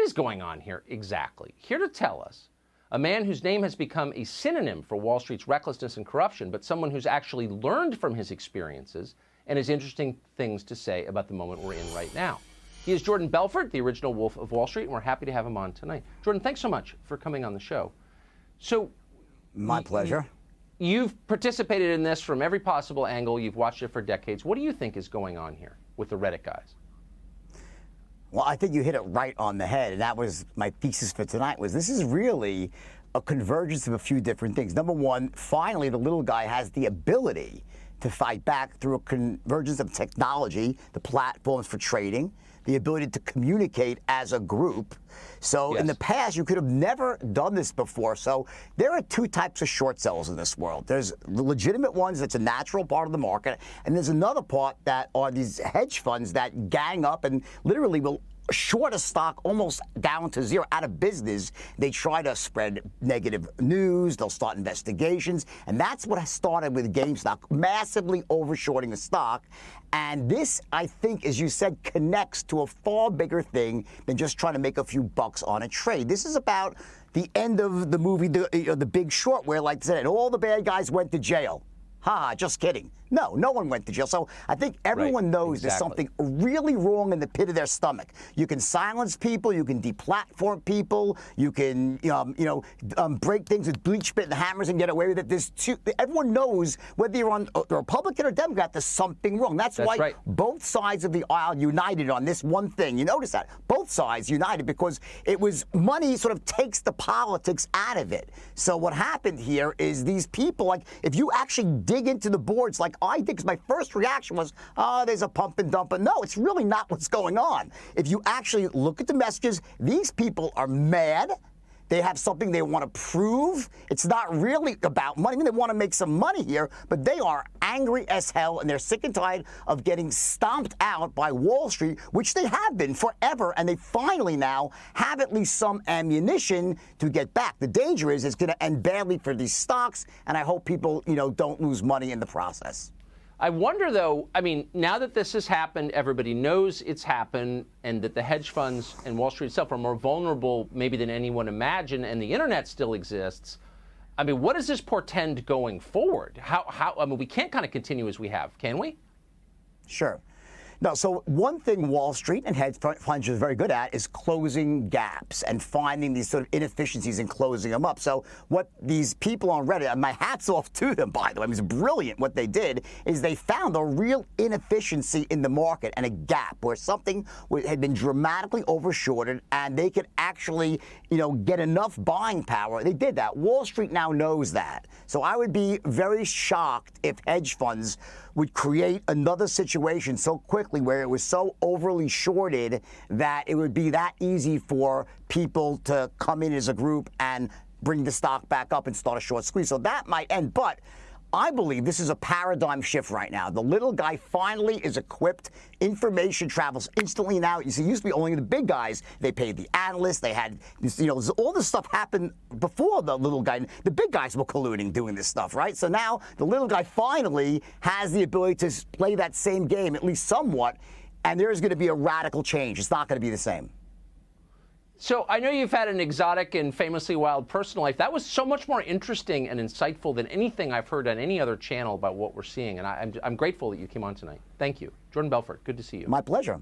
is going on here exactly? Here to tell us, a man whose name has become a synonym for Wall Street's recklessness and corruption, but someone who's actually learned from his experiences and has interesting things to say about the moment we're in right now. He is Jordan Belfort, the original Wolf of Wall Street, and we're happy to have him on tonight. Jordan, thanks so much for coming on the show. So, my pleasure. You've participated in this from every possible angle. You've watched it for decades. What do you think is going on here with the Reddit guys? Well, I think you hit it right on the head, and that was my thesis for tonight, was this is really a convergence of a few different things. Number one, finally, the little guy has the ability to fight back through a convergence of technology, the platforms for trading, the ability to communicate as a group. So in the past, you could have never done this before. So there are two types of short sellers in this world. There's the legitimate ones, that's a natural part of the market. And there's another part that are these hedge funds that gang up and literally will short a stock almost down to zero, out of business. They try to spread negative news. They'll start investigations. And that's what started with GameStop, massively overshorting the stock. And this, I think, as you said, connects to a far bigger thing than just trying to make a few bucks on a trade. This is about the end of the movie, The Big Short, where, like I said, all the bad guys went to jail. Ha, just kidding. No one went to jail. So I think everyone knows there's something really wrong in the pit of their stomach. You can silence people, you can deplatform people, you can break things with bleach spit and hammers and get away with it. Everyone knows whether you're on the Republican or Democrat, there's something wrong. That's why both sides of the aisle united on this one thing. You notice that both sides united because it was money sort of takes the politics out of it. So what happened here is these people, like if you actually dig into the boards like I did, because my first reaction was, oh, there's a pump and dump. But no, it's really not what's going on. If you actually look at the messages, these people are mad. They have something they want to prove. It's not really about money. I mean, they want to make some money here, but they are angry as hell, and they're sick and tired of getting stomped out by Wall Street, which they have been forever, and they finally now have at least some ammunition to get back. The danger is it's going to end badly for these stocks, and I hope people, don't lose money in the process. I wonder, though, I mean, now that this has happened, everybody knows it's happened, and that the hedge funds and Wall Street itself are more vulnerable maybe than anyone imagined, and the internet still exists. I mean, what does this portend going forward? I mean, we can't kind of continue as we have, can we? Sure. No, so one thing Wall Street and hedge funds are very good at is closing gaps and finding these sort of inefficiencies and closing them up. So what these people on Reddit, and my hat's off to them, by the way, it was brilliant what they did, is they found a real inefficiency in the market and a gap where something had been dramatically overshorted and they could actually, get enough buying power. They did that. Wall Street now knows that. So I would be very shocked if hedge funds would create another situation so quickly where it was so overly shorted that it would be that easy for people to come in as a group and bring the stock back up and start a short squeeze. So that might end. But I believe this is a paradigm shift right now. The little guy finally is equipped. Information travels instantly now. You see, it used to be only the big guys. They paid the analysts. They had, all this stuff happened before the little guy. The big guys were colluding doing this stuff, right? So now the little guy finally has the ability to play that same game, at least somewhat, and there's going to be a radical change. It's not going to be the same. So I know you've had an exotic and famously wild personal life. That was so much more interesting and insightful than anything I've heard on any other channel about what we're seeing. And I'm grateful that you came on tonight. Thank you. Jordan Belfort, good to see you. My pleasure.